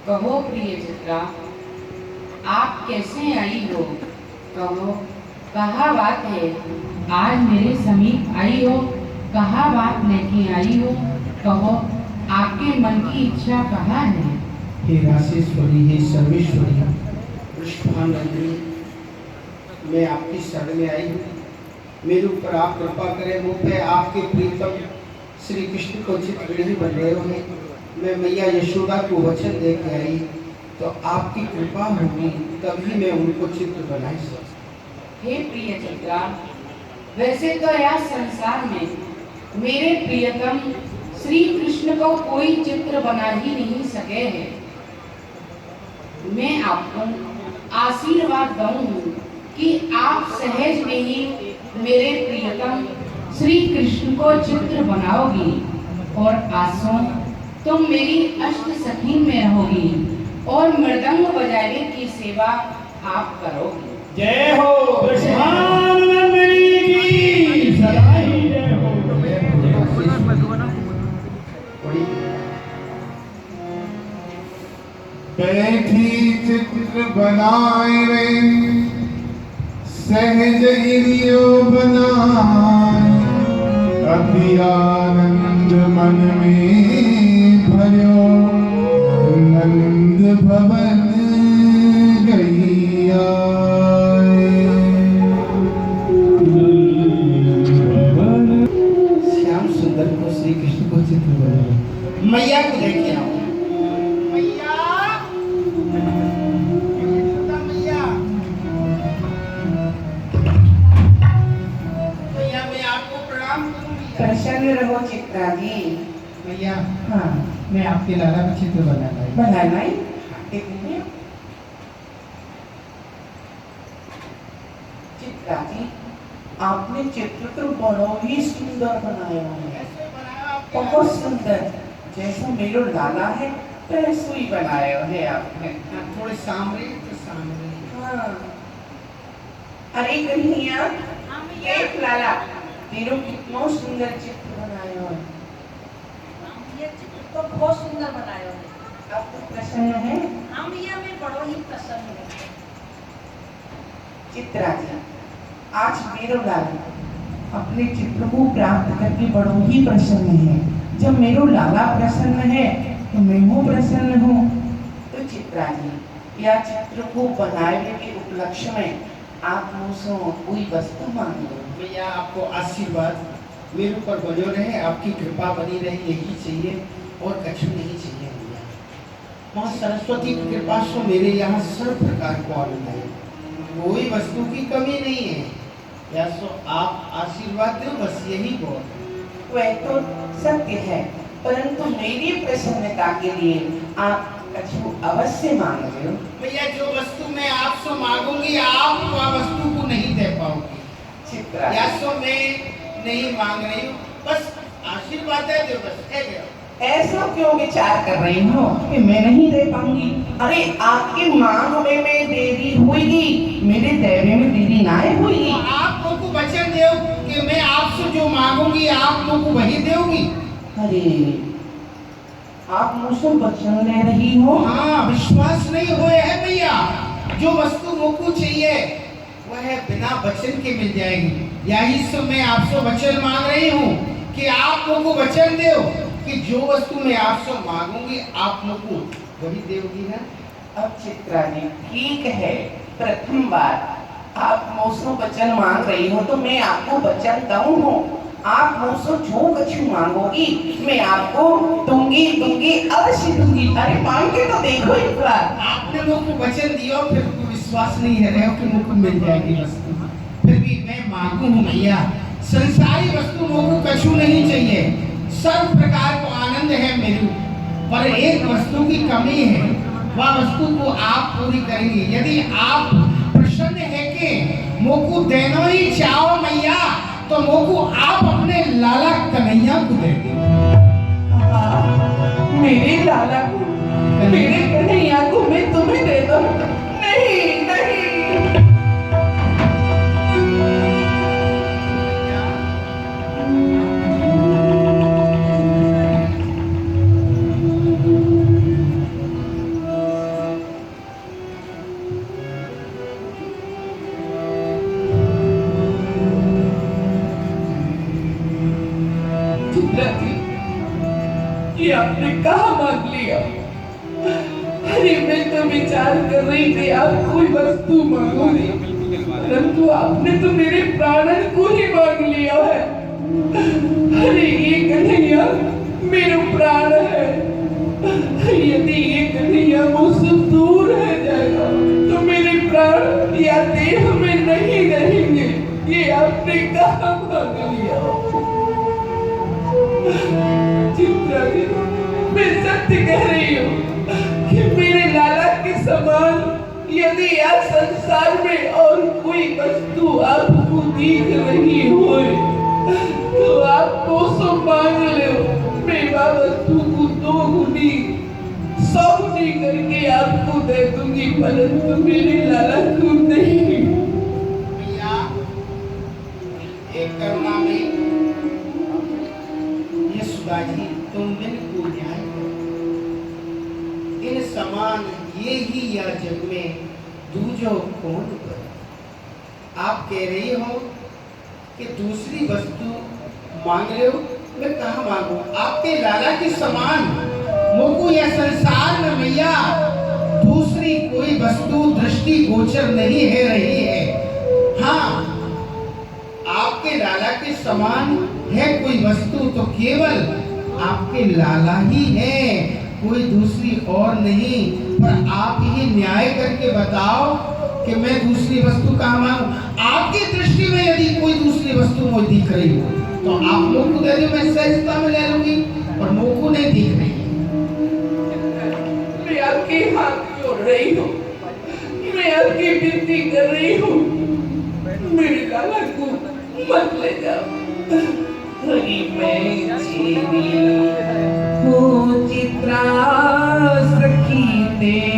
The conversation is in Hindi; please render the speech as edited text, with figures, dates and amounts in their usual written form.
कहो प्रिय चित्रा, आप कैसे आई हो? कहो, कहा बात है? आज मेरे समीप आई हो, कहा बात लेके आई हो? कहो, आपके मन की इच्छा कहाँ है? हे राशेश्वरी, हे सर्वेश्वरी, वृषभानंदिनी, मैं आपकी शरण में आई हूँ। मेरे ऊपर आप कृपा करें। मुँह पे आपके प्रीतम श्री कृष्ण को चित्र नहीं बन रहे हो। मैं मैया यशोदा को वचन दे के आई, तो आपकी कृपा होगी तभी मैं उनको चित्र बनाई सकूं। हे प्रिय चित्रा, वैसे तो यह संसार में मेरे प्रियतम श्री कृष्ण को कोई चित्र बना ही नहीं सके हैं। मैं आपको आशीर्वाद दूँ कि आप सहज में ही मेरे प्रियतम श्री कृष्ण को चित्र बनाओगी और आसों तुम मेरी अष्ट सखी में रहोगी और मृदंग बजाने की सेवा आप करोगी। जय हो वृषभानंदिनी की सदा ही जय हो। बैठी चित्र बनाए रे, सहज इलियो बनाए, अति आनंद मन में भयो, नंद भवन गई आए। श्याम सुंदर को श्री कृष्ण को चित्र बनाया। मैया को लेके आओ। मैया, मैया मैं आपको प्रणाम करूंगी। प्रसन्न रहो चित्रा जी। मैया, हाँ, मैं आपके लाला का चित्र बनाता हूँ। बनाना ही देखिए। चित्रा जी, आपने चित्र तो बड़ा ही सुंदर बनाया है, बहुत सुंदर, जैसा मेरा लाला है वैसे ही बनाया है आपने। थोड़े सामने तो सामने। हाँ। अरे कन्हैया, देख लाला, तेरो कितना सुंदर चित्र बनाया है। ये चित्र तो बहुत सुंदर बनाया है। आप तो प्रसन्न है? हाँ भैया, मैं बड़ा ही प्रसन्न हूँ। चित्रा जी, आज मेरो लाला अपने चित्र को प्राप्त करके बड़ो ही प्रसन्न है। जब मेरो लाला प्रसन्न है तो मैं हूँ प्रसन्न हूँ। तो चित्रा जी, यह चित्र को बनाने के उपलक्ष्य में आप मुझसे कोई वस्तु मांग लो। भैया आपको आशीर्वाद मेरे ऊपर बनो रहे, आपकी कृपा बनी रहे, यही चाहिए और कछु नहीं चाहिए। भैया माँ सरस्वती की कृपा से मेरे यहाँ सब प्रकार को आनंद है, कोई वस्तु की कमी नहीं है। या सो आप आशीर्वाद दो, बस यही बहुत है। वह तो सत्य है, परंतु मेरी प्रसन्नता के लिए आप कछु अवश्य मांग लो। भैया जो वस्तु मैं आपसे मांगूंगी आप वह वस्तु को नहीं दे पाओगी। चित्रा, या सो मैं नहीं मांग रही हूँ, बस आशीर्वाद दे दो, बस कह दो। ऐसा क्यों विचार कर रही हो कि मैं नहीं दे पाऊंगी? अरे आपकी मांग में देरी होगी, मेरे देवे में देरी ना होगी। आप लोग को वचन दो कि मैं आपसे जो मांगूंगी आप लोग को वही दोगी। अरे आप मुझसे वचन ले रही हो? हाँ, विश्वास नहीं हुए है भैया। जो वस्तु मुझको चाहिए वह बिना वचन के मिल जाएगी। यही से मैं आपसे वचन मांग रही हूँ कि आप लोग को वचन दो कि जो वस्तु मैं आपसे मांगूंगी आप लोग को वही दोगी ना। अब चित्रा जी, ठीक है, प्रथम बार आप मुझसे वचन मांग रही हो तो मैं आपको वचन दूँ। आप मुझसे जो कुछ मांगोगी मैं आपको दूंगी अवश्य दूंगी। अरे मांग के तो देखो एक बार। आपने लोग को वचन दिया, फिर को विश्वास नहीं है रहे हो कि मुझको मिल जाएगी वस्तु। फिर भी मैं मांगू हूँ भैया, संसारी वस्तु मुझको कछु नहीं चाहिए, सब प्रकार को आनंद है मेरे, पर एक वस्तु की कमी है, वह वस्तु को आप पूरी करेंगे। यदि आप प्रसन्न है कि मुझको देना ही चाहो मैया, तो मुझको आप अपने लाला कन्हैया को देंगे। मेरे लाला को, मेरे कन्हैया को मैं तुम्हें दे दूं? नहीं नहीं। ये आपने कहाँ मांग लिया? अरे मैं तो विचार कर रही थी आप कोई वस्तु मांगोगे, परंतु आपने तो मेरे प्राणन को ही मांग लिया है। अरे ये कन्हैया मेरा प्राण है, यदि ये कन्हैया मुझसे दूर रह जाएगा तो मेरे प्राण या देह में नहीं रहेंगे। ये आपने कहाँ मांग लिया? चित्रा जी, मैं सत्य कह रही हूँ कि मेरे लाला के समान यदि यह संसार में और कोई वस्तु आपको दिख रही हो तो आप 200 मांग लो, मैं वह वस्तु को 2 गुनी 100 गुनी करके आपको दे दूंगी, परंतु मेरे लाला को नहीं। भैया एक करुणा में ये सुधा जी तुम बिल्कुल न्याय करो। इन समान ये ही या जग में दूजो कौन करे। आप कह रही हो कि दूसरी वस्तु मांग रहे हो, मैं कहाँ मांगू? आपके लाला के समान मोको यह संसार में मैया दूसरी कोई वस्तु दृष्टि गोचर नहीं है रही है। हाँ, आपके लाला के समान है कोई वस्तु तो केवल आपके लाला ही है, कोई दूसरी और नहीं। पर आप ही न्याय करके बताओ कि मैं दूसरी वस्तु कहाँ मांगू? आपकी दृष्टि में यदि कोई दूसरी वस्तु मुझे दिख रही हो तो आप लोग को दे दो, मैं सहजता में ले लूंगी, और मुझ को नहीं दिख रही है। मैं आपके हाथ जोड़ रही हूँ, मैं आपकी विनती कर रही हूँ, मेरे लाला को मत ले जाओ। हरी मैं जीवी हूँ चित्रा सखी तेरी